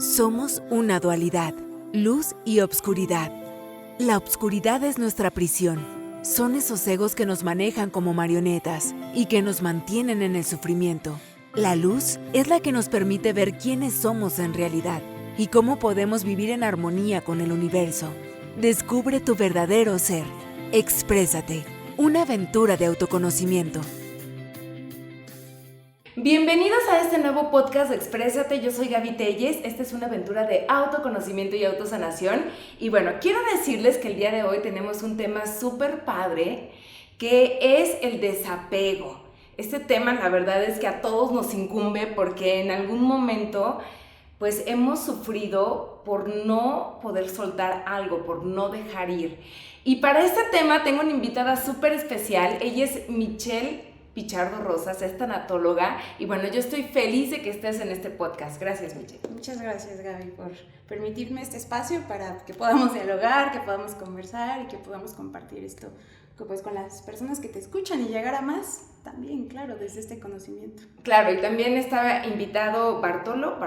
Somos una dualidad, luz y obscuridad. La obscuridad es nuestra prisión. Son esos egos que nos manejan como marionetas y que nos mantienen en el sufrimiento. La luz es la que nos permite ver quiénes somos en realidad y cómo podemos vivir en armonía con el universo. Descubre tu verdadero ser. Exprésate. Una aventura de autoconocimiento. Bienvenidos a este nuevo podcast de Exprésate, yo soy Gaby Telles, esta es una aventura de autoconocimiento y autosanación y bueno, quiero decirles que el día de hoy tenemos un tema súper padre que es el desapego. Este tema la verdad es que a todos nos incumbe porque en algún momento pues hemos sufrido por no poder soltar algo, por no dejar ir. Y para este tema tengo una invitada súper especial, ella es Michelle Pichardo Rosas, es tanatóloga y bueno, yo estoy feliz de que estés en este podcast. Gracias, Michelle. Muchas gracias, Gaby, por permitirme este espacio para que podamos dialogar, que podamos conversar y que podamos compartir esto pues, con las personas que te escuchan y llegar a más también, claro, desde este conocimiento. Claro, y también estaba invitado Bartolo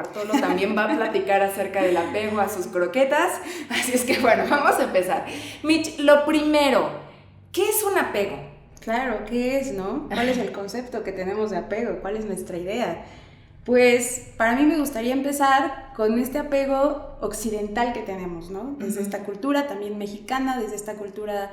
también va a platicar acerca del apego a sus croquetas, así es que bueno, vamos a empezar. Mitch, lo primero, ¿qué es un apego? Claro, ¿qué es, no? ¿Cuál es el concepto que tenemos de apego? ¿Cuál es nuestra idea? Pues para mí me gustaría empezar con este apego occidental que tenemos, ¿no? Desde esta cultura también mexicana, desde esta cultura,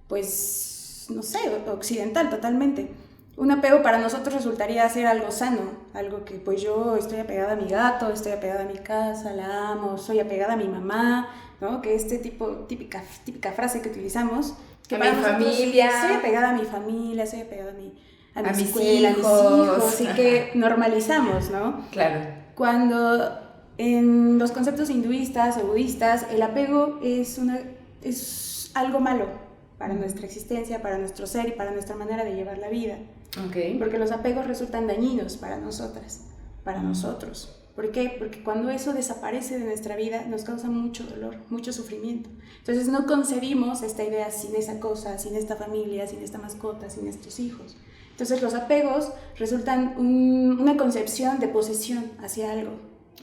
pues, no sé, occidental totalmente. Un apego para nosotros resultaría ser algo sano, algo que pues yo estoy apegada a mi gato, estoy apegada a mi casa, la amo, soy apegada a mi mamá, ¿no? Que típica frase que utilizamos, que a para mi nosotros, familia. soy apegada a mi familia, soy apegada a mi mis escuela, hijos. a mis hijos, y que normalizamos, ¿no? Claro. Cuando en los conceptos hinduistas o budistas el apego es algo malo para nuestra existencia, para nuestro ser y para nuestra manera de llevar la vida. Okay. Porque los apegos resultan dañinos para nosotras, para nosotros. ¿Por qué? Porque cuando eso desaparece de nuestra vida nos causa mucho dolor, mucho sufrimiento. Entonces no concebimos esta idea sin esa cosa, sin esta familia, sin esta mascota, sin estos hijos. Entonces los apegos resultan una concepción de posesión hacia algo,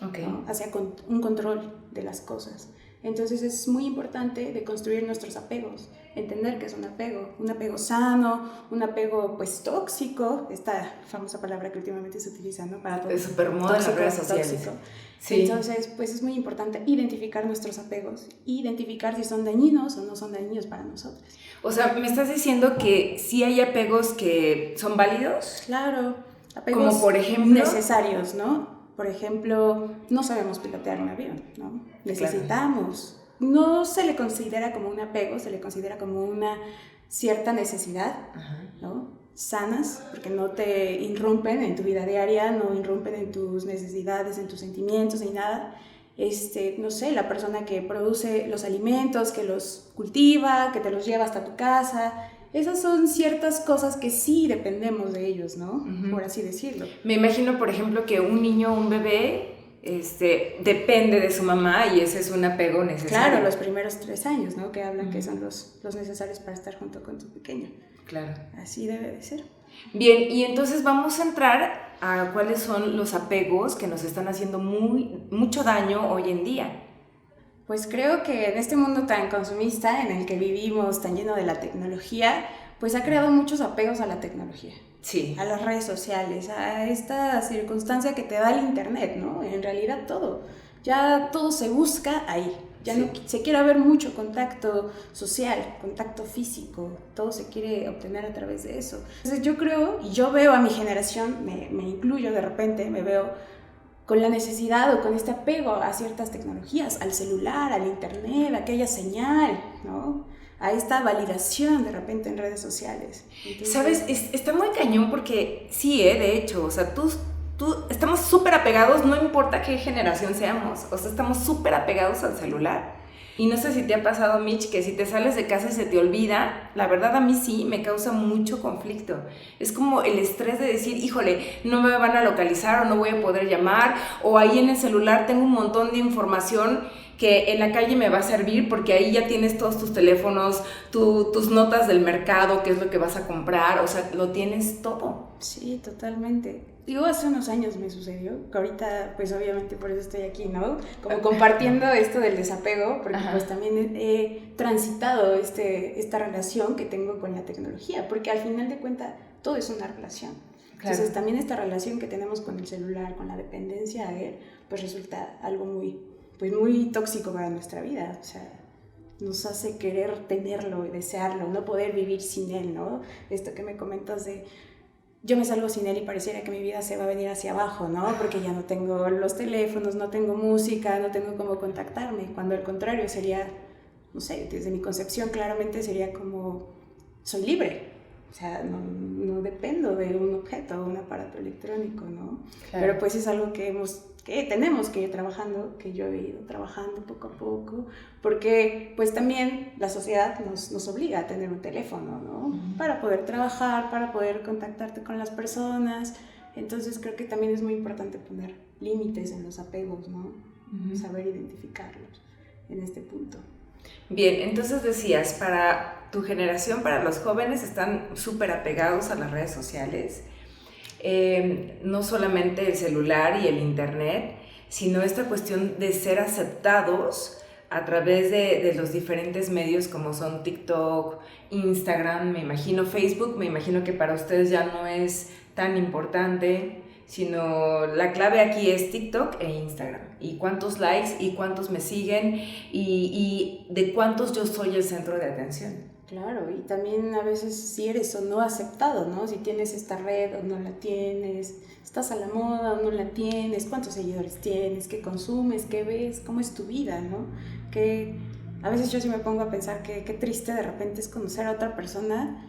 okay, ¿no? Hacia un control de las cosas. Entonces es muy importante de construir nuestros apegos, entender que es un apego sano, un apego pues tóxico, esta famosa palabra que últimamente se utiliza, ¿no? Para todo. Es súper moda en las redes sociales. Tóxico. Sí. Entonces pues es muy importante identificar nuestros apegos, identificar si son dañinos o no son dañinos para nosotros. O sea, ¿me estás diciendo que sí hay apegos que son válidos? Claro, apegos como por ejemplo necesarios, ¿no? Por ejemplo, no sabemos pilotear un avión, ¿no? Necesitamos. Claro. No se le considera como un apego, se le considera como una cierta necesidad, ¿no? Sanas, porque no te irrumpen en tu vida diaria, no irrumpen en tus necesidades, en tus sentimientos, ni nada. No sé, la persona que produce los alimentos, que los cultiva, que te los lleva hasta tu casa. Esas son ciertas cosas que sí dependemos de ellos, ¿no? Por así decirlo. Me imagino, por ejemplo, que un niño, un bebé, depende de su mamá y ese es un apego necesario. Claro, los primeros 3 años, ¿no? Que hablan que son los necesarios para estar junto con tu pequeño. Claro. Así debe de ser. Bien, y entonces vamos a entrar a cuáles son los apegos que nos están haciendo mucho daño hoy en día. Pues creo que en este mundo tan consumista en el que vivimos, tan lleno de la tecnología, pues ha creado muchos apegos a la tecnología. Sí. A las redes sociales, a esta circunstancia que te da el internet, ¿no? En realidad ya todo se busca ahí. Ya no se quiere haber mucho contacto social, contacto físico, todo se quiere obtener a través de eso. Entonces yo creo, y yo veo a mi generación, me incluyo de repente, me veo con la necesidad o con este apego a ciertas tecnologías, al celular, al internet, a aquella señal, ¿no? A esta validación de repente en redes sociales. Entonces, ¿sabes? Está muy cañón porque sí, de hecho, o sea, tú estamos súper apegados, no importa qué generación seamos, o sea, estamos súper apegados al celular. Y no sé si te ha pasado, Mitch, que si te sales de casa y se te olvida, la verdad a mí sí me causa mucho conflicto. Es como el estrés de decir, híjole, no me van a localizar o no voy a poder llamar, o ahí en el celular tengo un montón de información que en la calle me va a servir porque ahí ya tienes todos tus teléfonos, tus notas del mercado, qué es lo que vas a comprar, o sea, lo tienes todo. Sí, totalmente. Digo, hace unos años me sucedió, que ahorita pues obviamente por eso estoy aquí, ¿no? Como compartiendo esto del desapego, porque pues también he transitado esta relación que tengo con la tecnología, porque al final de cuentas todo es una relación. Claro. Entonces también esta relación que tenemos con el celular, con la dependencia a él, pues resulta algo muy tóxico para nuestra vida, o sea, nos hace querer tenerlo y desearlo, no poder vivir sin él, ¿no? Esto que me comentas de, yo me salgo sin él y pareciera que mi vida se va a venir hacia abajo, ¿no? Porque ya no tengo los teléfonos, no tengo música, no tengo cómo contactarme, cuando al contrario sería, no sé, desde mi concepción claramente sería como, soy libre. O sea, no dependo de un objeto o un aparato electrónico, ¿no? Claro. Pero pues es algo que tenemos que ir trabajando, que yo he ido trabajando poco a poco, porque pues también la sociedad nos obliga a tener un teléfono, ¿no? Uh-huh. Para poder trabajar, para poder contactarte con las personas. Entonces creo que también es muy importante poner límites en los apegos, ¿no? Uh-huh. Saber identificarlos en este punto. Bien, entonces decías, para tu generación, para los jóvenes, están súper apegados a las redes sociales, no solamente el celular y el internet, sino esta cuestión de ser aceptados a través de los diferentes medios como son TikTok, Instagram, me imagino Facebook, me imagino que para ustedes ya no es tan importante, sino la clave aquí es TikTok e Instagram, y cuántos likes y cuántos me siguen y de cuántos yo soy el centro de atención. Claro, y también a veces si eres o no aceptado, ¿no? Si tienes esta red o no la tienes, estás a la moda o no la tienes, cuántos seguidores tienes, qué consumes, qué ves, cómo es tu vida, ¿no? Que a veces yo sí me pongo a pensar que qué triste de repente es conocer a otra persona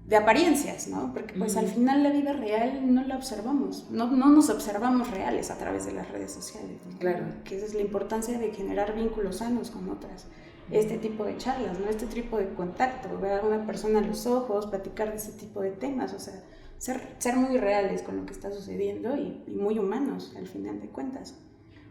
de apariencias, ¿no? Porque pues al final la vida real no la observamos, no nos observamos reales a través de las redes sociales, ¿no? Claro. Que esa es la importancia de generar vínculos sanos con otras. Este tipo de charlas, ¿no? Este tipo de contacto, ver a una persona a los ojos, platicar de ese tipo de temas, o sea, ser muy reales con lo que está sucediendo y muy humanos al final de cuentas.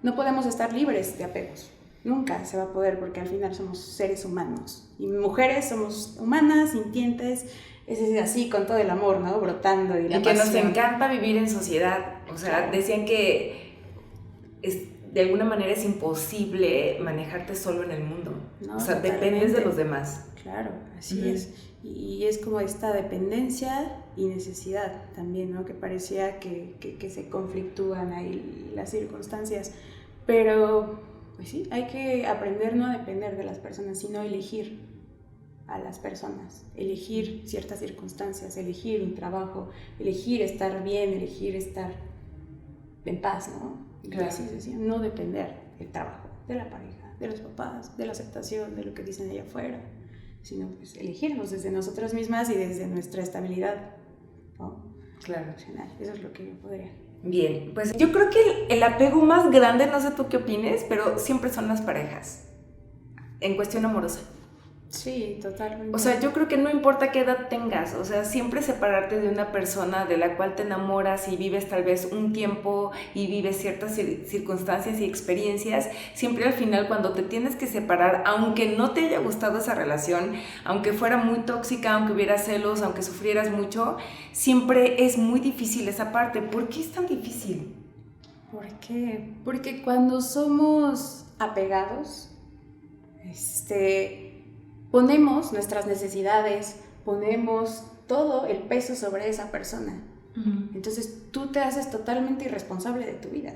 No podemos estar libres de apegos, nunca se va a poder porque al final somos seres humanos y mujeres somos humanas, sintientes, es así con todo el amor, ¿no? Brotando y la que pasión. Nos encanta vivir en sociedad, o sea, claro. Decían que de alguna manera es imposible manejarte solo en el mundo, no, o sea, totalmente. Dependes de los demás. Claro, así es, y es como esta dependencia y necesidad también, ¿no? Que parecía que se conflictúan ahí las circunstancias, pero pues sí, hay que aprender no a depender de las personas, sino a elegir a las personas, elegir ciertas circunstancias, elegir un trabajo, elegir estar bien, elegir estar en paz, ¿no? Claro. Así, no depender del trabajo, de la pareja, de los papás, de la aceptación, de lo que dicen allá afuera, sino pues elegirnos desde nosotras mismas y desde nuestra estabilidad, ¿no? Claro. Emocional. Eso es lo que yo podría. Bien, pues yo creo que el apego más grande, no sé tú qué opines, pero siempre son las parejas, en cuestión amorosa. Sí, totalmente. O sea, yo creo que no importa qué edad tengas, o sea, siempre separarte de una persona de la cual te enamoras y vives tal vez un tiempo y vives ciertas circunstancias y experiencias, siempre al final cuando te tienes que separar, aunque no te haya gustado esa relación, aunque fuera muy tóxica, aunque hubiera celos, aunque sufrieras mucho, siempre es muy difícil esa parte. ¿Por qué es tan difícil? ¿Por qué? Porque cuando somos apegados, ponemos nuestras necesidades, ponemos todo el peso sobre esa persona. Uh-huh. Entonces tú te haces totalmente irresponsable de tu vida,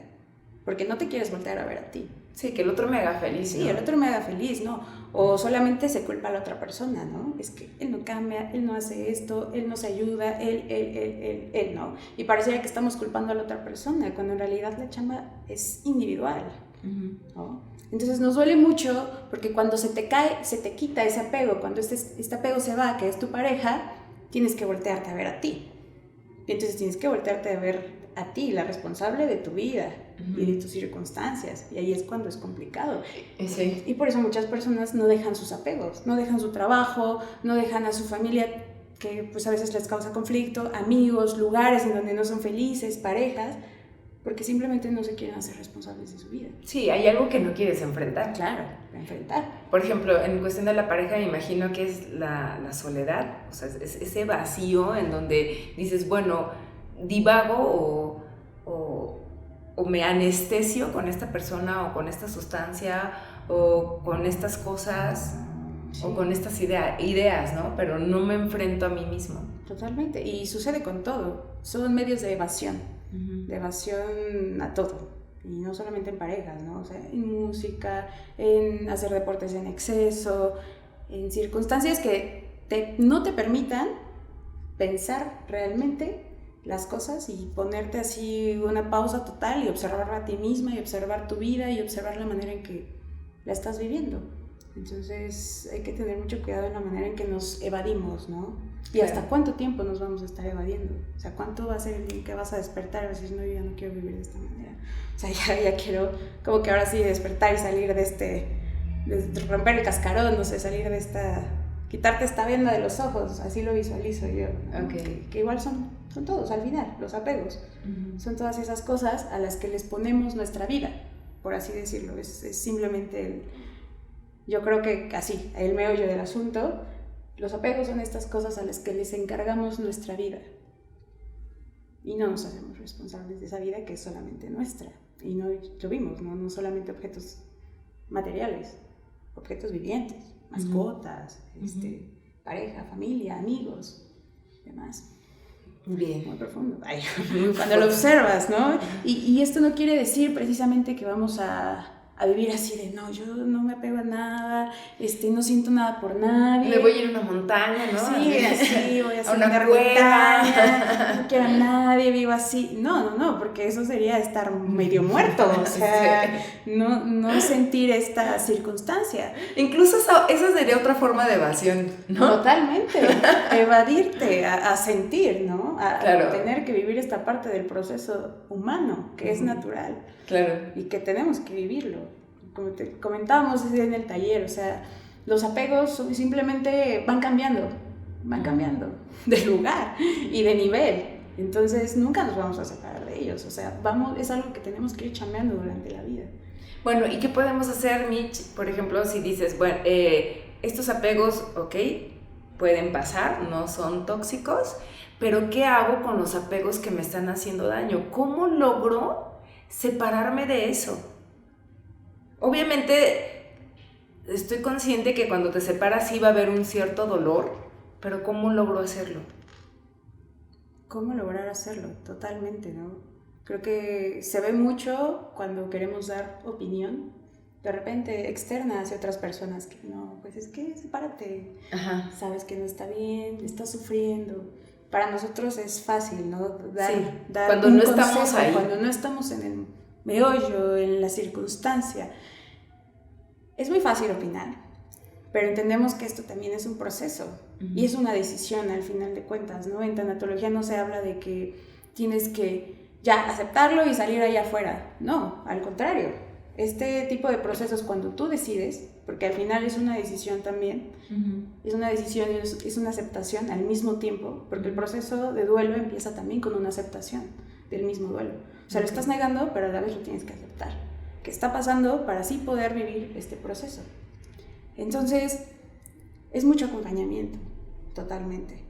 porque no te quieres voltear a ver a ti. Sí, que el otro me haga feliz. Sí, ¿no? El otro me haga feliz, ¿no? O solamente se culpa a la otra persona, ¿no? Es que él no cambia, él no hace esto, él no se ayuda, él, ¿no? Y pareciera que estamos culpando a la otra persona, cuando en realidad la chamba es individual, uh-huh. ¿no? Entonces nos duele mucho porque cuando se te quita ese apego, cuando este apego se va, que es tu pareja, tienes que voltearte a ver a ti. Y entonces tienes que voltearte a ver a ti, la responsable de tu vida, y de tus circunstancias, y ahí es cuando es complicado. Sí. Y por eso muchas personas no dejan sus apegos, no dejan su trabajo, no dejan a su familia, que pues a veces les causa conflicto, amigos, lugares en donde no son felices, parejas, porque simplemente no se quieren hacer responsables de su vida. Sí, hay algo que no quieres enfrentar. Claro, enfrentar. Por ejemplo, en cuestión de la pareja, me imagino que es la soledad, o sea, es ese vacío en donde dices, bueno, divago o me anestesio con esta persona o con esta sustancia o con estas cosas, sí, o con estas ideas, ¿no? Pero no me enfrento a mí mismo. Totalmente, y sucede con todo, son medios de evasión, de evasión a todo, y no solamente en parejas, ¿no? O sea, en música, en hacer deportes en exceso, en circunstancias que no te permitan pensar realmente las cosas y ponerte así una pausa total y observar a ti misma y observar tu vida y observar la manera en que la estás viviendo. Entonces hay que tener mucho cuidado en la manera en que nos evadimos, ¿no? Y hasta cuánto tiempo nos vamos a estar evadiendo. O sea, ¿cuánto va a ser el día que vas a despertar y vas a decir, no, yo ya no quiero vivir de esta manera? O sea, ya quiero como que ahora sí despertar y salir de romper el cascarón, no sé, salir de quitarte esta venda de los ojos, así lo visualizo yo. Okay. Que igual son todos al final, los apegos. Son todas esas cosas a las que les ponemos nuestra vida, por así decirlo. Es simplemente yo creo que así, el meollo del asunto. Los apegos son estas cosas a las que les encargamos nuestra vida y no nos hacemos responsables de esa vida que es solamente nuestra. Y no lo vimos, no solamente objetos materiales, objetos vivientes, mascotas, pareja, familia, amigos, demás. Bien. Muy profundo. Ay, cuando lo observas, ¿no? Y esto no quiere decir precisamente que vamos a vivir así de, no, yo no me apego a nada, no siento nada por nadie. Me voy a ir a una montaña, ¿no? Sí, así, voy a hacer una cueva. No quiero a nadie, vivo así. No, porque eso sería estar medio muerto, o sea, sí. no sentir esta circunstancia. Incluso esa sería otra forma de evasión, ¿no? Totalmente, evadirte a sentir, ¿no? Claro. A tener que vivir esta parte del proceso humano, que es natural. Claro. Y que tenemos que vivirlo. Como te comentábamos en el taller, o sea, los apegos simplemente van cambiando de lugar y de nivel. Entonces nunca nos vamos a separar de ellos. O sea, es algo que tenemos que ir chambeando durante la vida. Bueno, ¿y qué podemos hacer, Mitch? Por ejemplo, si dices, bueno, estos apegos, ok, pueden pasar, no son tóxicos, pero ¿qué hago con los apegos que me están haciendo daño? ¿Cómo logro separarme de eso? Obviamente estoy consciente que cuando te separas sí va a haber un cierto dolor, pero ¿cómo logro hacerlo? ¿Cómo lograr hacerlo? Totalmente, ¿no? Creo que se ve mucho cuando queremos dar opinión, de repente externa hacia otras personas, que no, pues es que sepárate. Ajá. Sabes que no está bien, estás sufriendo. Para nosotros es fácil, ¿no? Dar cuando no consejo, estamos ahí. Cuando no estamos en el meollo, en la circunstancia. Es muy fácil opinar, pero entendemos que esto también es un proceso y es una decisión al final de cuentas, ¿no? En tanatología no se habla de que tienes que ya aceptarlo y salir allá afuera. No, al contrario. Este tipo de procesos cuando tú decides, porque al final es una decisión también, es una decisión y es una aceptación al mismo tiempo, porque el proceso de duelo empieza también con una aceptación del mismo duelo. O sea, lo estás negando, pero a la vez lo tienes que aceptar. ¿Qué está pasando para así poder vivir este proceso? Entonces, es mucho acompañamiento, totalmente.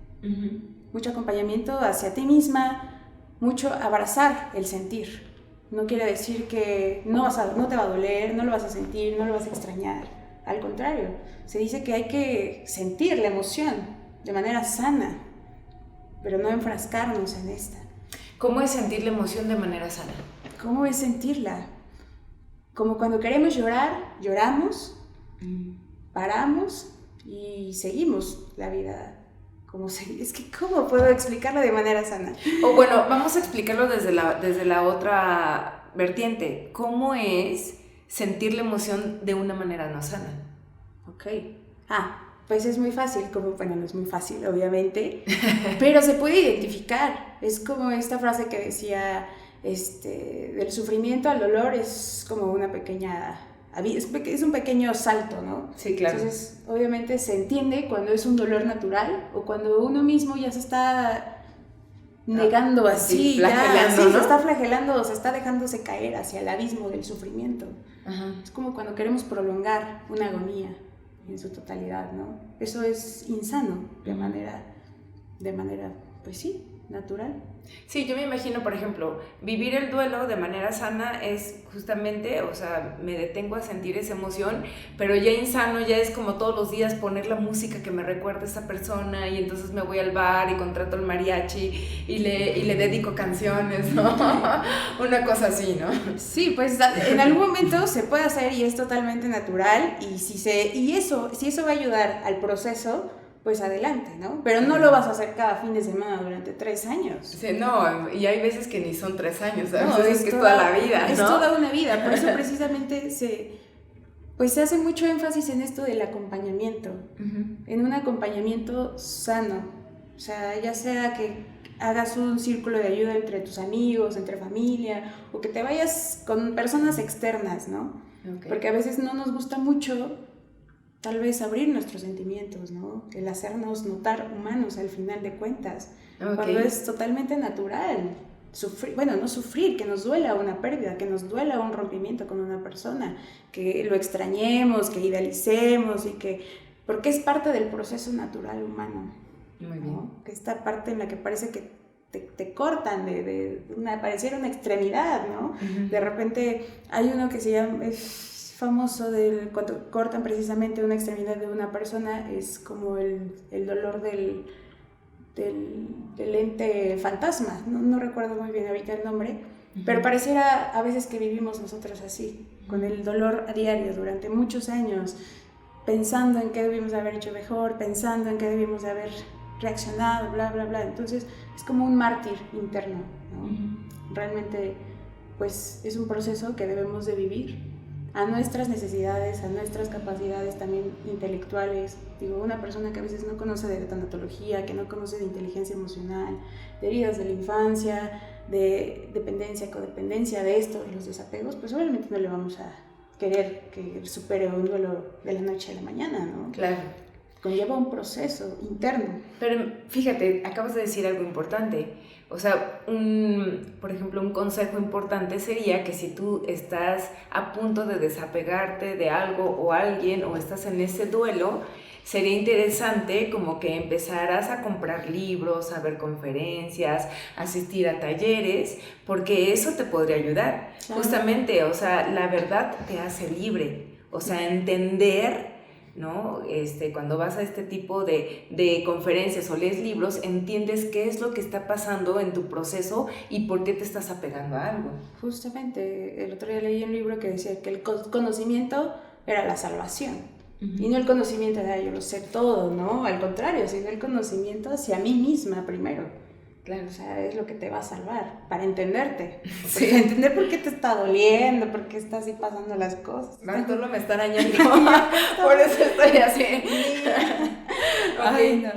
Mucho acompañamiento hacia ti misma, mucho abrazar el sentir. No quiere decir que no te va a doler, no lo vas a sentir, no lo vas a extrañar. Al contrario, se dice que hay que sentir la emoción de manera sana, pero no enfrascarnos en esta. ¿Cómo es sentir la emoción de manera sana? ¿Cómo es sentirla? Como cuando queremos llorar, lloramos, paramos y seguimos la vida. Es que ¿cómo puedo explicarlo de manera sana? O bueno, vamos a explicarlo desde la otra vertiente. ¿Cómo es sentir la emoción de una manera no sana? Ok. Pues es muy fácil, no es muy fácil, obviamente, pero se puede identificar. Es como esta frase que decía, del sufrimiento al dolor es como una pequeña... Es un pequeño salto, ¿no? Sí, claro. Entonces, obviamente se entiende cuando es un dolor natural o cuando uno mismo ya se está negando así, sí, flagelando, ¿no? Se está flagelando, se está dejándose caer hacia el abismo del sufrimiento. Ajá. Es como cuando queremos prolongar una agonía en su totalidad, ¿no? Eso es insano de manera, pues sí, natural. Sí, yo me imagino, por ejemplo, vivir el duelo de manera sana es justamente, o sea, me detengo a sentir esa emoción, pero ya insano ya es como todos los días poner la música que me recuerda a esa persona y entonces me voy al bar y contrato el mariachi y le dedico canciones, ¿no? Una cosa así, ¿no? Sí, pues en algún momento se puede hacer y es totalmente natural y si eso va a ayudar al proceso, pues adelante, ¿no? Pero no lo vas a hacer cada fin de semana durante 3 años. Sí, no, y hay veces que ni son 3 años, ¿sabes? No, es que es toda la vida, ¿no? Es toda una vida, por eso precisamente se hace mucho énfasis en esto del acompañamiento, en un acompañamiento sano, o sea, ya sea que hagas un círculo de ayuda entre tus amigos, entre familia, o que te vayas con personas externas, ¿no? Okay. Porque a veces no nos gusta mucho tal vez abrir nuestros sentimientos, ¿no? El hacernos notar humanos al final de cuentas, okay. Cuando es totalmente natural no sufrir, que nos duela una pérdida, que nos duela un rompimiento con una persona, que lo extrañemos, que idealicemos porque es parte del proceso natural humano. Muy bien. ¿No? Que esta parte en la que parece que te cortan pareciera una extremidad, ¿no? Uh-huh. De repente hay uno que se llama... famoso cuando cortan precisamente una extremidad de una persona, es como el dolor del ente fantasma, no recuerdo muy bien ahorita el nombre, pero pareciera a veces que vivimos nosotros así, con el dolor a diario durante muchos años, pensando en qué debimos haber hecho mejor, pensando en qué debimos haber reaccionado, bla, bla, bla. Entonces es como un mártir interno, ¿no? Realmente pues es un proceso que debemos de vivir a nuestras necesidades, a nuestras capacidades también intelectuales. Digo, una persona que a veces no conoce de tanatología, que no conoce de inteligencia emocional, de heridas de la infancia, de dependencia, codependencia, de esto, de los desapegos, pues obviamente no le vamos a querer que supere un duelo de la noche a la mañana, ¿no? Claro. Conlleva un proceso interno. Pero fíjate, acabas de decir algo importante. O sea, por ejemplo, un consejo importante sería que si tú estás a punto de desapegarte de algo o alguien o estás en ese duelo, sería interesante como que empezaras a comprar libros, a ver conferencias, asistir a talleres, porque eso te podría ayudar. Claro. Justamente, o sea, la verdad te hace libre. O sea, entender... ¿no? Cuando vas a este tipo de conferencias o lees libros, entiendes qué es lo que está pasando en tu proceso y por qué te estás apegando a algo. Justamente, el otro día leí un libro que decía que el conocimiento era la salvación. Uh-huh. Y no el conocimiento de, yo lo sé todo, ¿no? Al contrario, sino el conocimiento hacia mí misma primero. Claro. O sea, es lo que te va a salvar, para entenderte. Sí. Para entender por qué te está doliendo, por qué está así pasando las cosas. Arturo me está arañando, por eso estoy así. Ay, no.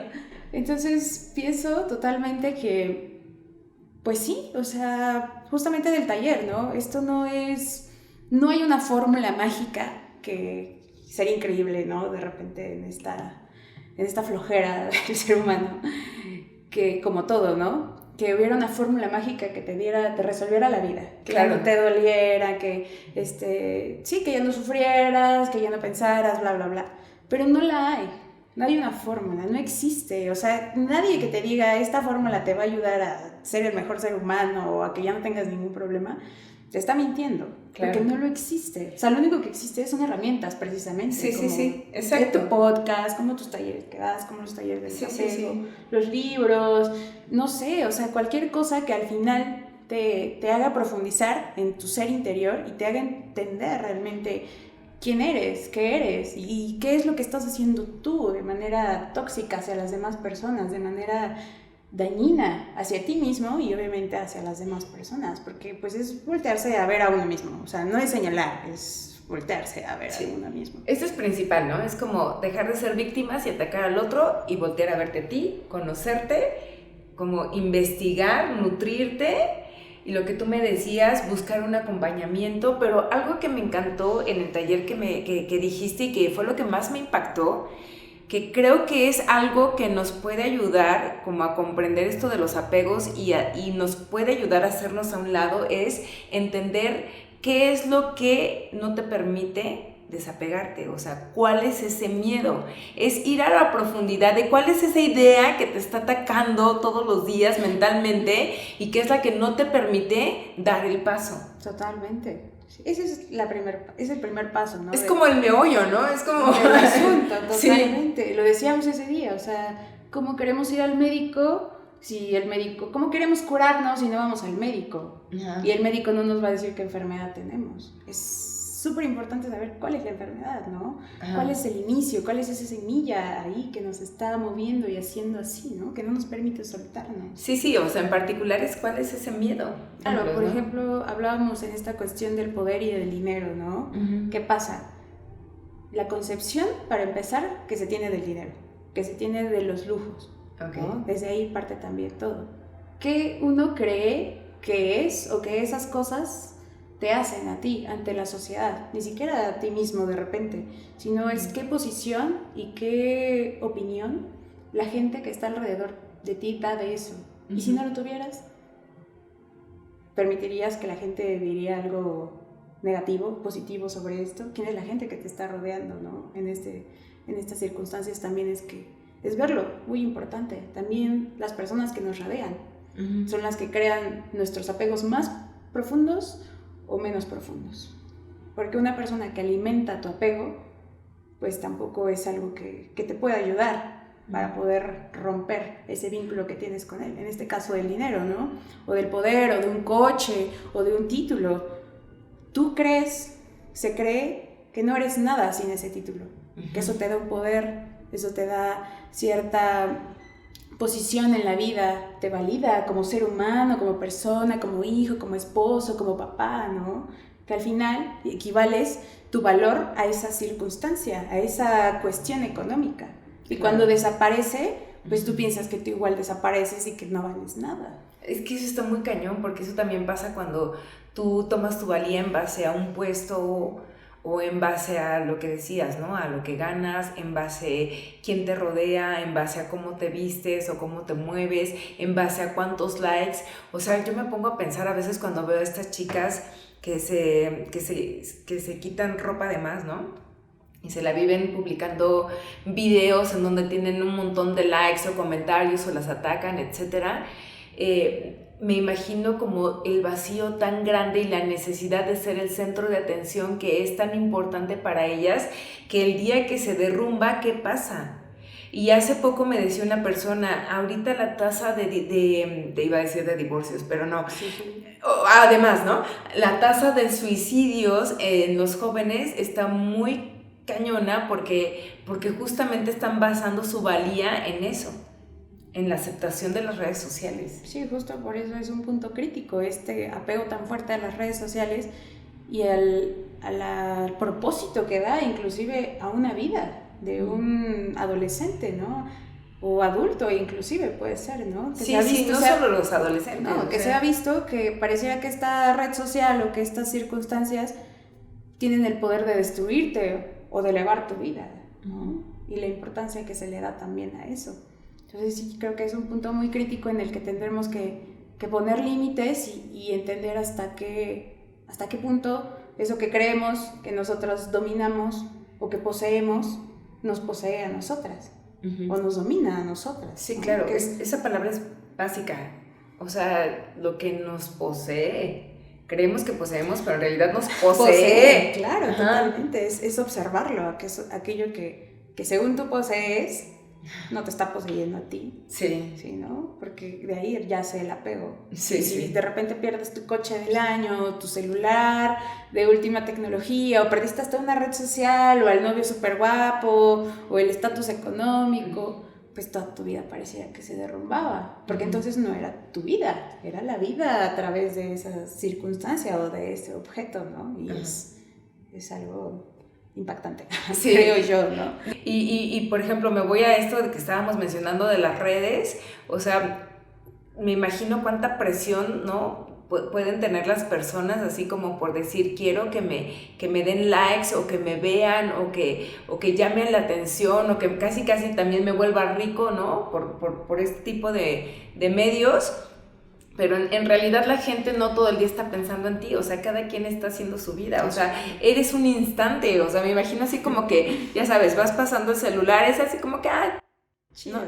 Entonces, pienso totalmente que, pues sí, o sea, justamente del taller, ¿no? Esto no hay una fórmula mágica que sería increíble, ¿no? De repente en esta flojera del ser humano. Que como todo, ¿no? Que hubiera una fórmula mágica que te resolviera la vida, que claro. Ya no te doliera, que que ya no sufrieras, que ya no pensaras, bla, bla, bla. Pero no hay una fórmula, no existe. O sea, nadie que te diga esta fórmula te va a ayudar a ser el mejor ser humano o a que ya no tengas ningún problema, te está mintiendo, claro. Porque no lo existe. O sea, lo único que existe son herramientas, precisamente. Sí, exacto. Tu podcast, como tus talleres que das, como los talleres de desapego, los libros, no sé, o sea, cualquier cosa que al final te haga profundizar en tu ser interior y te haga entender realmente quién eres, qué eres y qué es lo que estás haciendo tú de manera tóxica hacia las demás personas, de manera dañina hacia ti mismo y obviamente hacia las demás personas, porque pues es voltearse a ver a uno mismo, o sea, no es señalar, es voltearse a ver a uno mismo. Esto es principal, ¿no? Es como dejar de ser víctimas y atacar al otro y voltear a verte a ti, conocerte, como investigar, nutrirte y lo que tú me decías, buscar un acompañamiento, pero algo que me encantó en el taller que dijiste y que fue lo que más me impactó, que creo que es algo que nos puede ayudar como a comprender esto de los apegos y nos puede ayudar a hacernos a un lado, es entender qué es lo que no te permite desapegarte, o sea, cuál es ese miedo, es ir a la profundidad de cuál es esa idea que te está atacando todos los días mentalmente y que es la que no te permite dar el paso. Totalmente. Ese es el primer paso, ¿no? Es como el meollo, ¿no? Es como el asunto, totalmente. Sí. Lo decíamos ese día, o sea, ¿cómo queremos ir al médico cómo queremos curarnos si no vamos al médico? Ajá. Y el médico no nos va a decir qué enfermedad tenemos. Es súper importante saber cuál es la enfermedad, ¿no? Ajá. ¿Cuál es el inicio? ¿Cuál es esa semilla ahí que nos está moviendo y haciendo así, ¿no? Que no nos permite soltarnos. Sí, o sea, en particular es cuál es ese miedo. Claro, por ¿no? ejemplo, hablábamos en esta cuestión del poder y del dinero, ¿no? Uh-huh. ¿Qué pasa? La concepción, para empezar, que se tiene del dinero, que se tiene de los lujos, Okay. ¿no? Desde ahí parte también todo. ¿Qué uno cree que es o que esas cosas te hacen a ti ante la sociedad? Ni siquiera a ti mismo de repente, sino es qué posición y qué opinión la gente que está alrededor de ti da de eso. Uh-huh. Y si no lo tuvieras, ¿permitirías que la gente diría algo negativo, positivo sobre esto? ¿Quién es la gente que te está rodeando, ¿no? En estas circunstancias también es verlo, muy importante. También las personas que nos rodean uh-huh. son las que crean nuestros apegos más profundos o menos profundos. Porque una persona que alimenta tu apego, pues tampoco es algo que te pueda ayudar para poder romper ese vínculo que tienes con él. En este caso del dinero, ¿no? O del poder, o de un coche, o de un título. Se cree que no eres nada sin ese título. Uh-huh. Que eso te da un poder, eso te da cierta posición en la vida, te valida como ser humano, como persona, como hijo, como esposo, como papá, ¿no? Que al final equivales tu valor a esa circunstancia, a esa cuestión económica. Y claro. Cuando desaparece, pues tú piensas que tú igual desapareces y que no vales nada. Es que eso está muy cañón, porque eso también pasa cuando tú tomas tu valía en base a un puesto o en base a lo que decías, ¿no? A lo que ganas, en base a quién te rodea, en base a cómo te vistes o cómo te mueves, en base a cuántos likes. O sea, yo me pongo a pensar a veces cuando veo a estas chicas que se quitan ropa de más, ¿no? Y se la viven publicando videos en donde tienen un montón de likes o comentarios o las atacan, etc. Me imagino como el vacío tan grande y la necesidad de ser el centro de atención que es tan importante para ellas, que el día que se derrumba, ¿qué pasa? Y hace poco me decía una persona, ahorita la tasa iba a decir de divorcios, pero no. Sí. Además, ¿no? La tasa de suicidios en los jóvenes está muy cañona porque justamente están basando su valía en eso, en la aceptación de las redes sociales. Sí, justo por eso es un punto crítico, este apego tan fuerte a las redes sociales y al propósito que da inclusive a una vida de un adolescente, ¿no? O adulto inclusive puede ser, ¿no? Que sí, no solo los adolescentes. No, que se ha visto que pareciera que esta red social o que estas circunstancias tienen el poder de destruirte o de elevar tu vida, ¿no? Y la importancia que se le da también a eso. Entonces sí creo que es un punto muy crítico en el que tendremos que poner límites y entender hasta qué punto eso que creemos que nosotros dominamos o que poseemos nos posee a nosotras uh-huh. o nos domina a nosotras. Sí, ¿no? Claro, esa palabra es básica. O sea, lo que nos posee, creemos que poseemos, pero en realidad nos posee. Claro, ajá. Totalmente. Es observarlo, aquello que según tú posees, no te está poseyendo a ti. Sí. Sí, ¿no? Porque de ahí yace el apego. Sí, y si de repente pierdes tu coche del año, tu celular de última tecnología, o perdiste hasta una red social, o al novio súper guapo, o el estatus económico, pues toda tu vida parecía que se derrumbaba. Porque entonces no era tu vida, era la vida a través de esa circunstancia o de ese objeto, ¿no? Y es algo impactante, sí. Creo yo, ¿no? Y por ejemplo, me voy a esto de que estábamos mencionando de las redes, o sea, me imagino cuánta presión, ¿no? pueden tener las personas, así como por decir, quiero que me den likes, o que me vean, o que llamen la atención, o que casi también me vuelva rico, ¿no? Por este tipo de medios. Pero en realidad la gente no todo el día está pensando en ti, o sea, cada quien está haciendo su vida, o sea, eres un instante, o sea, me imagino así como que, ya sabes, vas pasando el celular, es así como que, chido,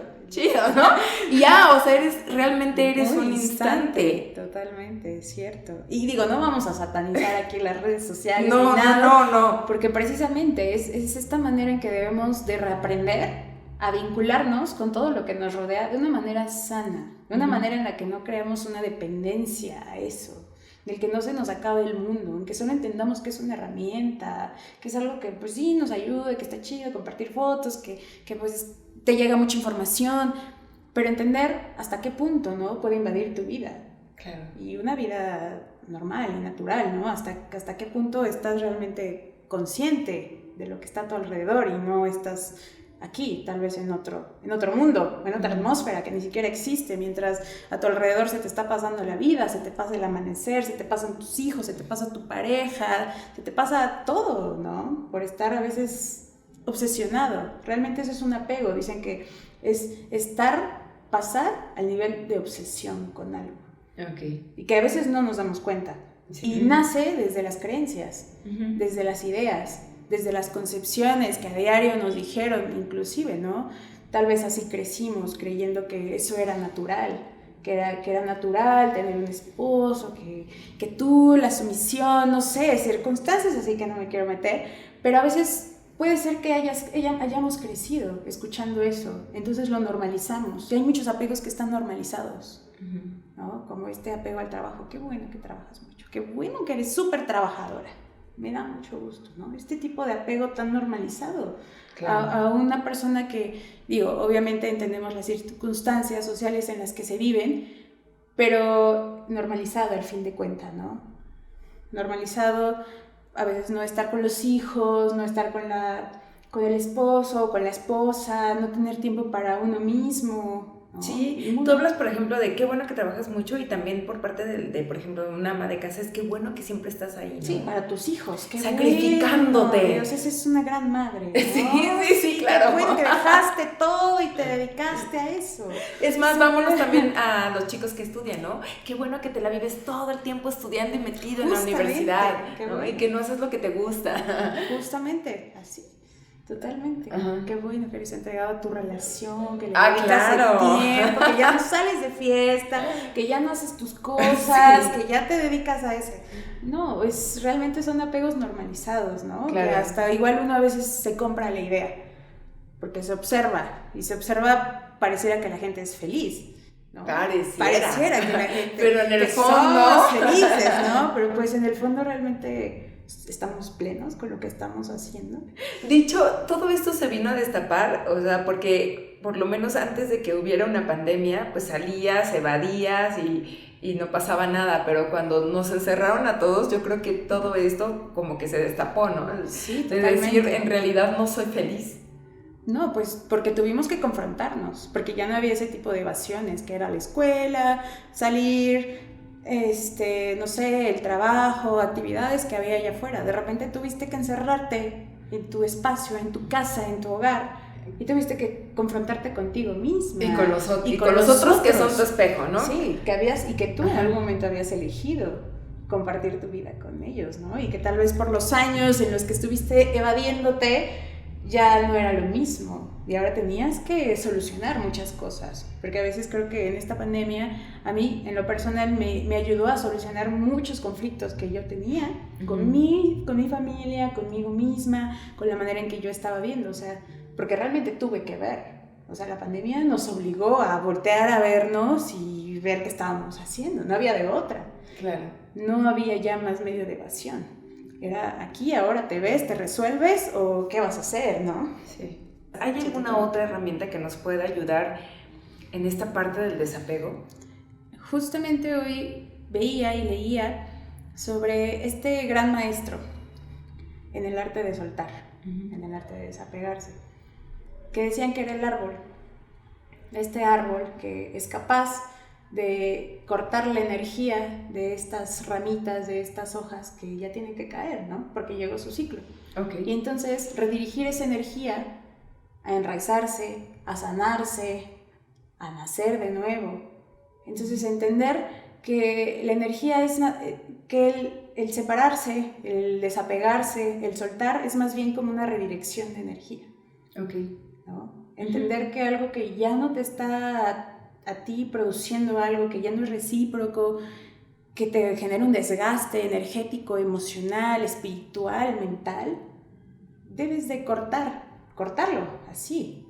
¿no? Y ya, o sea, realmente eres un instante. Totalmente, es cierto. Y digo, no vamos a satanizar aquí las redes sociales no, ni nada, no, porque precisamente es esta manera en que debemos de reaprender a vincularnos con todo lo que nos rodea de una manera sana, de una manera en la que no creamos una dependencia a eso, del que no se nos acabe el mundo, en que solo entendamos que es una herramienta, que es algo que pues sí nos ayuda, que está chido compartir fotos, que pues te llega mucha información, pero entender hasta qué punto, ¿no? Puede invadir tu vida. Claro. Y una vida normal y natural, ¿no? Hasta qué punto estás realmente consciente de lo que está a tu alrededor y no estás aquí, tal vez en otro mundo, en otra atmósfera que ni siquiera existe, mientras a tu alrededor se te está pasando la vida, se te pasa el amanecer, se te pasan tus hijos, se te pasa tu pareja, se te pasa todo, ¿no? Por estar a veces obsesionado. Realmente eso es un apego. Dicen que es pasar al nivel de obsesión con algo. Okay. Y que a veces no nos damos cuenta. Sí. Y nace desde las creencias, desde las ideas, desde las concepciones que a diario nos dijeron, inclusive, ¿no? Tal vez así crecimos creyendo que eso era natural, que era natural tener un esposo, que tú, la sumisión, no sé, circunstancias así que no me quiero meter, pero a veces puede ser que hayamos crecido escuchando eso, entonces lo normalizamos. Y hay muchos apegos que están normalizados, ¿no? Como este apego al trabajo. Qué bueno que trabajas mucho, qué bueno que eres súper trabajadora. Me da mucho gusto, ¿no? Este tipo de apego tan normalizado. Claro. A una persona que, digo, obviamente entendemos las circunstancias sociales en las que se viven, pero normalizado al fin de cuentas, ¿no? Normalizado a veces no estar con los hijos, no estar con el esposo, con la esposa, no tener tiempo para uno mismo, ¿no? Sí, tú hablas, por ejemplo, de qué bueno que trabajas mucho, y también por parte de por ejemplo, una ama de casa, es qué bueno que siempre estás ahí, ¿no? Sí, para tus hijos, qué sacrificándote. Bueno, Dios, esa es una gran madre, ¿no? Sí, claro. Qué bueno que dejaste todo y te dedicaste a eso. Es más, vámonos también a los chicos que estudian, ¿no? Qué bueno que te la vives todo el tiempo estudiando y metido en la universidad, ¿no? Bueno. Y que no haces lo que te gusta. Justamente, así. Totalmente. Qué bueno que eres entregado a tu relación, que le dedicas el tiempo, que ya no sales de fiesta, que ya no haces tus cosas, que ya te dedicas a ese. No, realmente son apegos normalizados, ¿no? Claro. Que hasta igual uno a veces se compra la idea, porque se observa, y se observa, pareciera que la gente es feliz, ¿no? Pareciera que la gente... Pero en el fondo... felices, ¿no? Pero pues en el fondo realmente... ¿Estamos plenos con lo que estamos haciendo? Dicho, todo esto se vino a destapar, o sea, porque por lo menos antes de que hubiera una pandemia, pues salías, evadías y no pasaba nada, pero cuando nos encerraron a todos, yo creo que todo esto como que se destapó, ¿no? Sí, de decir, en realidad no soy feliz. No, pues porque tuvimos que confrontarnos, porque ya no había ese tipo de evasiones, que era la escuela, salir... no sé, el trabajo, actividades que había allá afuera. De repente tuviste que encerrarte en tu espacio, en tu casa, en tu hogar, y tuviste que confrontarte contigo misma. Y con los otros que son tu espejo, ¿no? Sí, y que tú en algún momento habías elegido compartir tu vida con ellos, ¿no? Y que tal vez por los años en los que estuviste evadiéndote ya no era lo mismo. Y ahora tenías que solucionar muchas cosas, porque a veces creo que en esta pandemia a mí en lo personal me ayudó a solucionar muchos conflictos que yo tenía con mi familia, conmigo misma, con la manera en que yo estaba viendo, o sea, porque realmente tuve que ver, o sea, la pandemia nos obligó a voltear a vernos y ver qué estábamos haciendo, no había de otra. Claro. No había ya más medio de evasión, era aquí, ahora te ves, te resuelves o qué vas a hacer, ¿no? Sí. ¿Hay alguna otra herramienta que nos pueda ayudar en esta parte del desapego? Justamente hoy veía y leía sobre este gran maestro en el arte de soltar, en el arte de desapegarse, que decían que era el árbol, este árbol que es capaz de cortar la energía de estas ramitas, de estas hojas que ya tienen que caer, ¿no? Porque llegó su ciclo. Okay. Y entonces redirigir esa energía a enraizarse, a sanarse, a nacer de nuevo. Entonces entender que la energía es, que el separarse, el desapegarse, el soltar es más bien como una redirección de energía. Okay. ¿No? Entender que algo que ya no te está a ti produciendo algo, que ya no es recíproco, que te genera un desgaste energético, emocional, espiritual, mental, debes de cortarlo así,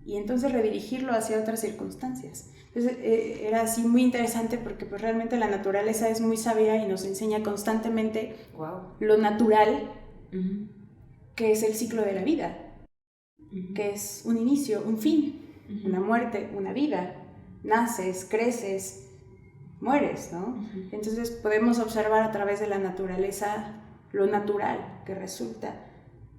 y entonces redirigirlo hacia otras circunstancias. Entonces era así muy interesante porque pues realmente la naturaleza es muy sabia y nos enseña constantemente lo natural, que es el ciclo de la vida, que es un inicio, un fin, una muerte, una vida. Naces, creces, mueres, ¿no? Entonces podemos observar a través de la naturaleza lo natural que resulta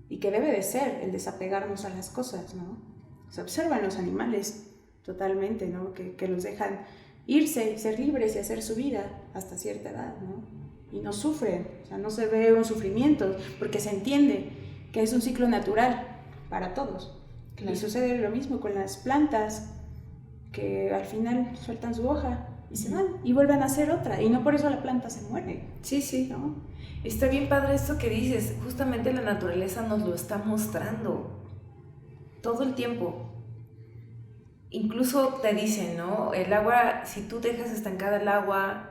y que debe de ser el desapegarnos a las cosas, ¿no? Se observan los animales totalmente, ¿no? Que los dejan irse, ser libres y hacer su vida hasta cierta edad, ¿no? Y no sufren, o sea, no se ve un sufrimiento porque se entiende que es un ciclo natural para todos. Claro. Y sucede lo mismo con las plantas, que al final sueltan su hoja y se van y vuelven a hacer otra, y no por eso la planta se muere. Sí, sí, ¿no? Está bien padre esto que dices, justamente la naturaleza nos lo está mostrando todo el tiempo. Incluso te dicen, ¿no? El agua, si tú dejas estancada el agua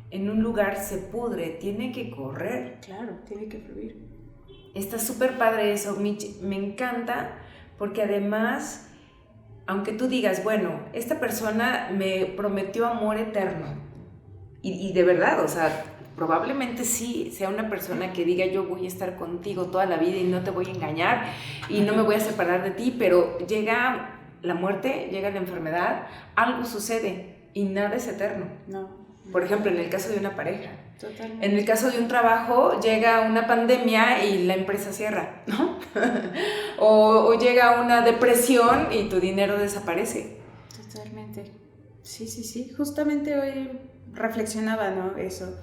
en un lugar, se pudre, tiene que correr. Claro, tiene que fluir. Está súper padre eso, Mitch, me encanta, porque además, aunque tú digas, bueno, esta persona me prometió amor eterno, y de verdad, o sea, probablemente sí sea una persona que diga, yo voy a estar contigo toda la vida y no te voy a engañar y no me voy a separar de ti, pero llega la muerte, llega la enfermedad, algo sucede y nada es eterno. No. Por ejemplo, en el caso de una pareja. Totalmente. En el caso de un trabajo, llega una pandemia y la empresa cierra, ¿no? o llega una depresión y tu dinero desaparece. Totalmente. Sí, sí, sí. Justamente hoy reflexionaba, ¿no? Eso.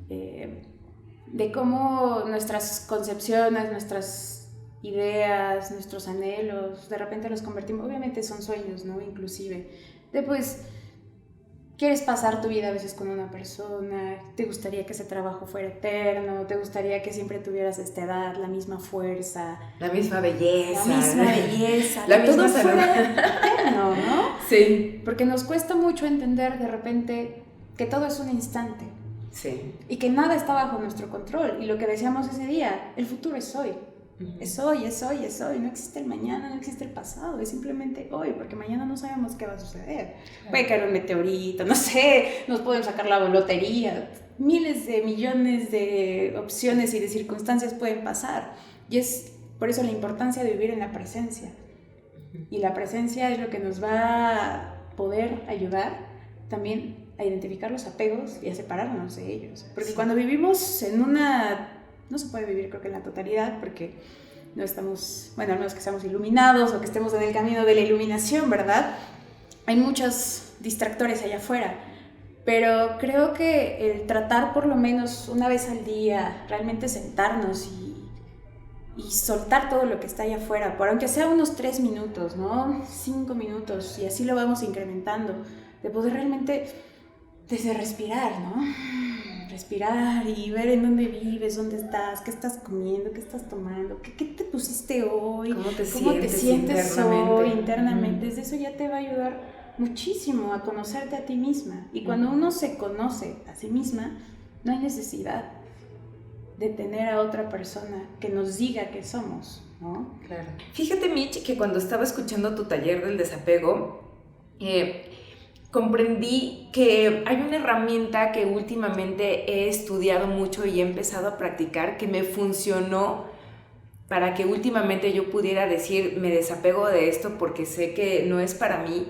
De cómo nuestras concepciones, nuestras ideas, nuestros anhelos, de repente los convertimos, obviamente son sueños, ¿no? Inclusive. Después, quieres pasar tu vida a veces con una persona, te gustaría que ese trabajo fuera eterno, te gustaría que siempre tuvieras esta edad, la misma fuerza, la misma belleza, la misma todo fuera eterno, ¿no? Sí. Porque nos cuesta mucho entender de repente que todo es un instante. Sí. Y que nada está bajo nuestro control. Y lo que decíamos ese día, el futuro es hoy. Es hoy, es hoy, es hoy. No existe el mañana, no existe el pasado. Es simplemente hoy, porque mañana no sabemos qué va a suceder. Puede caer un meteorito, no sé, nos pueden sacar la lotería. Miles de millones de opciones y de circunstancias pueden pasar. Y es por eso la importancia de vivir en la presencia. Y la presencia es lo que nos va a poder ayudar también a identificar los apegos y a separarnos de ellos. Porque cuando vivimos en una... No se puede vivir, creo que en la totalidad, porque no estamos, bueno, al menos que seamos iluminados o que estemos en el camino de la iluminación, ¿verdad? Hay muchos distractores allá afuera, pero creo que el tratar por lo menos una vez al día, realmente sentarnos y soltar todo lo que está allá afuera, por aunque sea unos 3 minutos, ¿no? 5 minutos, y así lo vamos incrementando, de poder realmente desde respirar, ¿no? Respirar y ver en dónde vives, dónde estás, qué estás comiendo, qué estás tomando, qué te pusiste hoy, cómo te sientes internamente. Hoy internamente. Desde eso ya te va a ayudar muchísimo a conocerte a ti misma. Y cuando uno se conoce a sí misma, no hay necesidad de tener a otra persona que nos diga qué somos, ¿no? Claro. Fíjate, Mitch, que cuando estaba escuchando tu taller del desapego, comprendí que hay una herramienta que últimamente he estudiado mucho y he empezado a practicar que me funcionó para que últimamente yo pudiera decir me desapego de esto porque sé que no es para mí.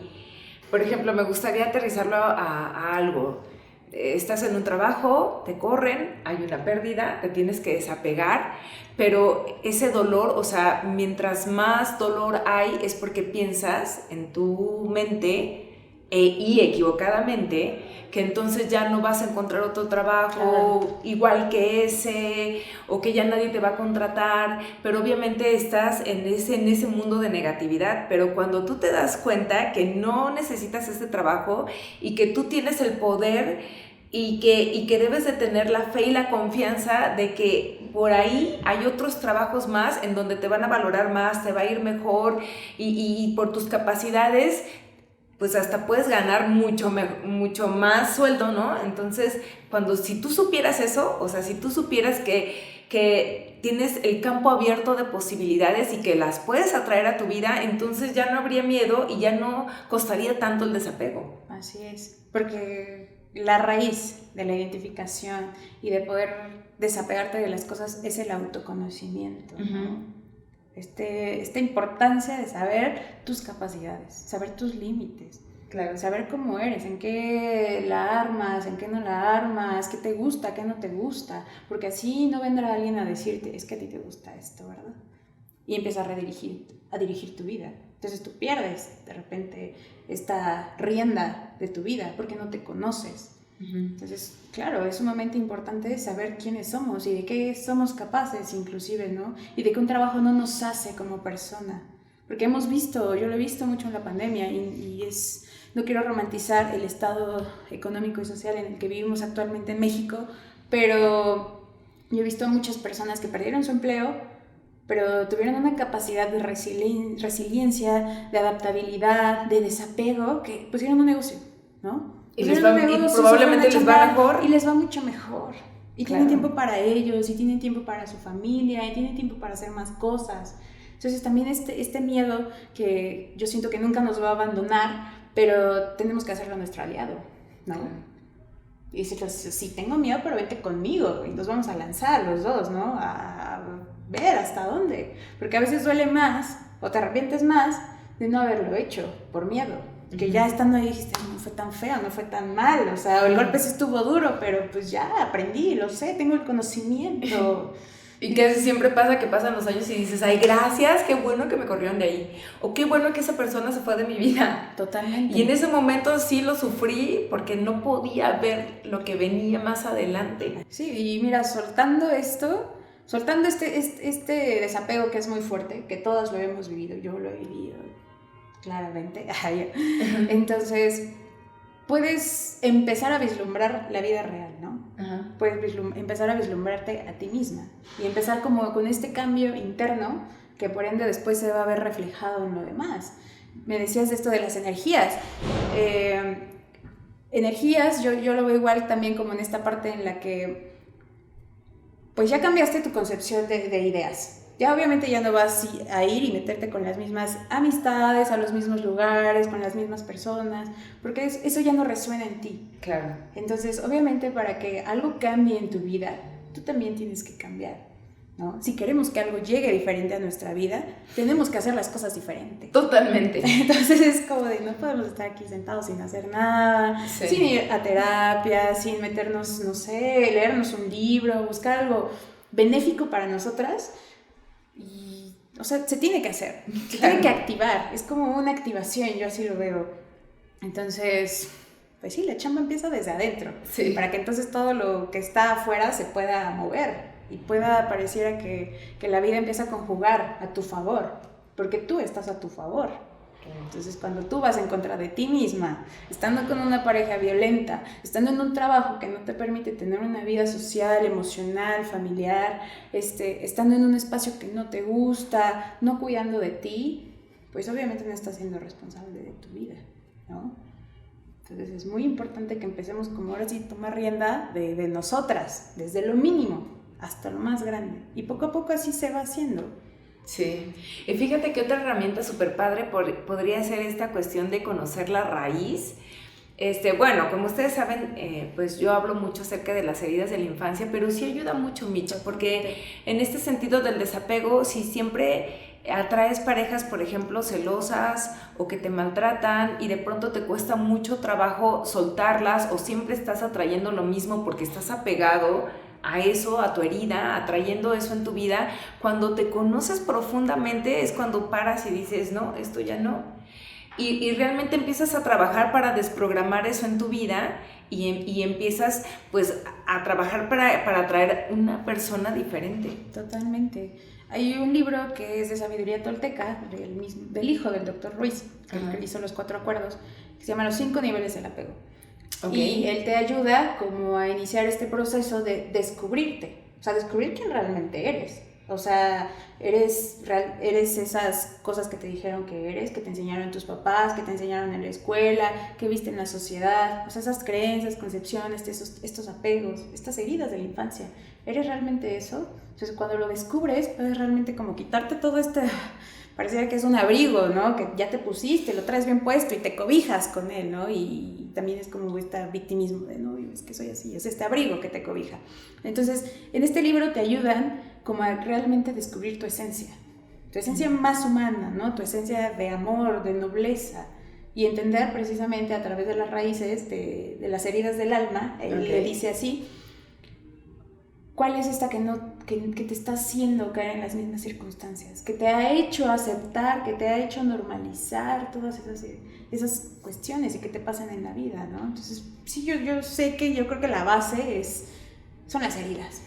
Por ejemplo, me gustaría aterrizarlo a algo. Estás en un trabajo, te corren, hay una pérdida, te tienes que desapegar, pero ese dolor, o sea, mientras más dolor hay es porque piensas en tu mente y equivocadamente, que entonces ya no vas a encontrar otro trabajo igual que ese, o que ya nadie te va a contratar, pero obviamente estás en ese mundo de negatividad. Pero cuando tú te das cuenta que no necesitas este trabajo y que tú tienes el poder y que debes de tener la fe y la confianza de que por ahí hay otros trabajos más en donde te van a valorar más, te va a ir mejor y por tus capacidades pues hasta puedes ganar mucho más sueldo, ¿no? Entonces, si tú supieras eso, o sea, si tú supieras que tienes el campo abierto de posibilidades y que las puedes atraer a tu vida, entonces ya no habría miedo y ya no costaría tanto el desapego. Así es, porque la raíz de la identificación y de poder desapegarte de las cosas es el autoconocimiento, ¿no? Esta importancia de saber tus capacidades, saber tus límites, saber cómo eres, en qué la armas, en qué no la armas, qué te gusta, qué no te gusta, porque así no vendrá alguien a decirte, es que a ti te gusta esto, ¿verdad? Y empieza a dirigir tu vida. Entonces tú pierdes de repente esta rienda de tu vida porque no te conoces. Entonces, claro, es sumamente importante saber quiénes somos y de qué somos capaces inclusive, ¿no? Y de que un trabajo no nos hace como persona. Porque yo lo he visto mucho en la pandemia no quiero romantizar el estado económico y social en el que vivimos actualmente en México, pero yo he visto a muchas personas que perdieron su empleo, pero tuvieron una capacidad de resiliencia, de adaptabilidad, de desapego, que pusieron un negocio, ¿no? Y probablemente les va mejor. Y les va mucho mejor. Y tienen tiempo para ellos, y tienen tiempo para su familia, y tienen tiempo para hacer más cosas. Entonces también este miedo que yo siento que nunca nos va a abandonar, pero tenemos que hacerlo nuestro aliado, ¿no? Y decirles, sí, tengo miedo, pero vente conmigo, y nos vamos a lanzar los dos, ¿no? A ver hasta dónde. Porque a veces duele más, o te arrepientes más de no haberlo hecho, por miedo. Que ya estando ahí dijiste, no fue tan feo, no fue tan mal, o sea, el golpe sí estuvo duro, pero pues ya aprendí, lo sé, tengo el conocimiento. Y que siempre pasa que pasan los años y dices, ay, gracias, qué bueno que me corrieron de ahí, o qué bueno que esa persona se fue de mi vida. Totalmente. Y en ese momento sí lo sufrí porque no podía ver lo que venía más adelante. Sí, y mira, soltando este desapego que es muy fuerte, que todos lo hemos vivido, yo lo he vivido claramente. Entonces, puedes empezar a vislumbrar la vida real, ¿no? Puedes empezar a vislumbrarte a ti misma y empezar como con este cambio interno que por ende después se va a ver reflejado en lo demás. Me decías de esto de las energías. Energías, yo lo veo igual también como en esta parte en la que pues ya cambiaste tu concepción de ideas. Ya obviamente ya no vas a ir y meterte con las mismas amistades, a los mismos lugares, con las mismas personas, porque eso ya no resuena en ti. Claro. Entonces, obviamente para que algo cambie en tu vida, tú también tienes que cambiar, ¿no? Si queremos que algo llegue diferente a nuestra vida, tenemos que hacer las cosas diferente. Totalmente. Entonces es como de no podemos estar aquí sentados sin hacer nada, sin ir a terapia, sin meternos, no sé, leernos un libro, buscar algo benéfico para nosotras. Y, o sea, se tiene que hacer, se tiene que activar, es como una activación, yo así lo veo. Entonces, pues sí, la chamba empieza desde adentro, para que entonces todo lo que está afuera se pueda mover y pareciera que la vida empieza a conjugar a tu favor, porque tú estás a tu favor. Entonces, cuando tú vas en contra de ti misma, estando con una pareja violenta, estando en un trabajo que no te permite tener una vida social, emocional, familiar, estando en un espacio que no te gusta, no cuidando de ti, pues obviamente no estás siendo responsable de tu vida, ¿no? Entonces es muy importante que empecemos como ahora sí tomar rienda de nosotras, desde lo mínimo hasta lo más grande, y poco a poco así se va haciendo. Sí, y fíjate que otra herramienta súper padre podría ser esta cuestión de conocer la raíz. Bueno, como ustedes saben, pues yo hablo mucho acerca de las heridas de la infancia, pero sí ayuda mucho, Micha, porque en este sentido del desapego, si siempre atraes parejas, por ejemplo, celosas o que te maltratan y de pronto te cuesta mucho trabajo soltarlas, o siempre estás atrayendo lo mismo porque estás apegado a eso, a tu herida, atrayendo eso en tu vida, cuando te conoces profundamente es cuando paras y dices, no, esto ya no. y realmente empiezas a trabajar para desprogramar eso en tu vida y empiezas pues a trabajar para atraer una persona diferente. Totalmente. Hay un libro que es de sabiduría tolteca, del hijo del Dr. Ruiz, que hizo los 4 acuerdos, que se llama Los 5 niveles del apego. Okay. Y él te ayuda como a iniciar este proceso de descubrirte, o sea, descubrir quién realmente eres. O sea, eres esas cosas que te dijeron que eres, que te enseñaron tus papás, que te enseñaron en la escuela, que viste en la sociedad, o sea, esas creencias, concepciones, estos apegos, estas heridas de la infancia. ¿Eres realmente eso? Entonces, cuando lo descubres, puedes realmente como quitarte todo pareciera que es un abrigo, ¿no? Que ya te pusiste, lo traes bien puesto y te cobijas con él, ¿no? Y también es como este victimismo de, no, es que soy así, es este abrigo que te cobija. Entonces, en este libro te ayudan como a realmente descubrir tu esencia más humana, ¿no? Tu esencia de amor, de nobleza, y entender precisamente a través de las raíces de las heridas del alma, él le dice así, ¿cuál es esta que te está haciendo caer en las mismas circunstancias? Que te ha hecho aceptar, que te ha hecho normalizar todas esas cuestiones y que te pasan en la vida, ¿no? Entonces, sí, yo creo que la base son las heridas.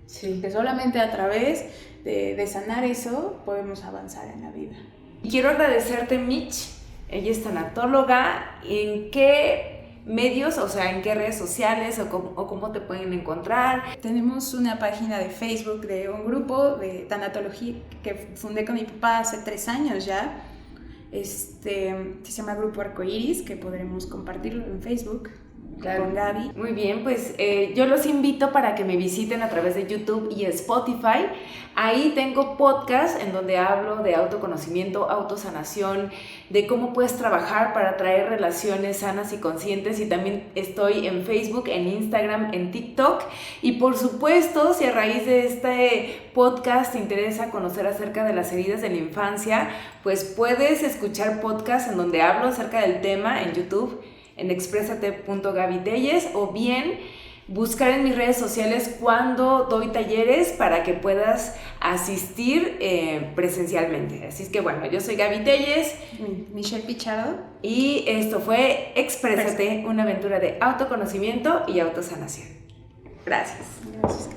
Sí. Que solamente a través de sanar eso podemos avanzar en la vida. Y quiero agradecerte, Mitch. Ella es tanatóloga. ¿En qué medios, o sea, en qué redes sociales o cómo te pueden encontrar? Tenemos una página de Facebook de un grupo de tanatología que fundé con mi papá hace 3 años ya. Se llama Grupo Arcoiris, que podremos compartirlo en Facebook. Claro. Con Gaby. Muy bien, pues yo los invito para que me visiten a través de YouTube y Spotify. Ahí tengo podcast en donde hablo de autoconocimiento, autosanación, de cómo puedes trabajar para traer relaciones sanas y conscientes, y también estoy en Facebook, en Instagram, en TikTok. Y por supuesto, si a raíz de este podcast te interesa conocer acerca de las heridas de la infancia, pues puedes escuchar podcast en donde hablo acerca del tema en YouTube, en expresate.gavitelles, o bien buscar en mis redes sociales cuando doy talleres para que puedas asistir presencialmente. Así es que bueno, yo soy Gaby Telles, Michelle Pichardo, y esto fue Exprésate, una aventura de autoconocimiento y autosanación. Gracias. Gracias.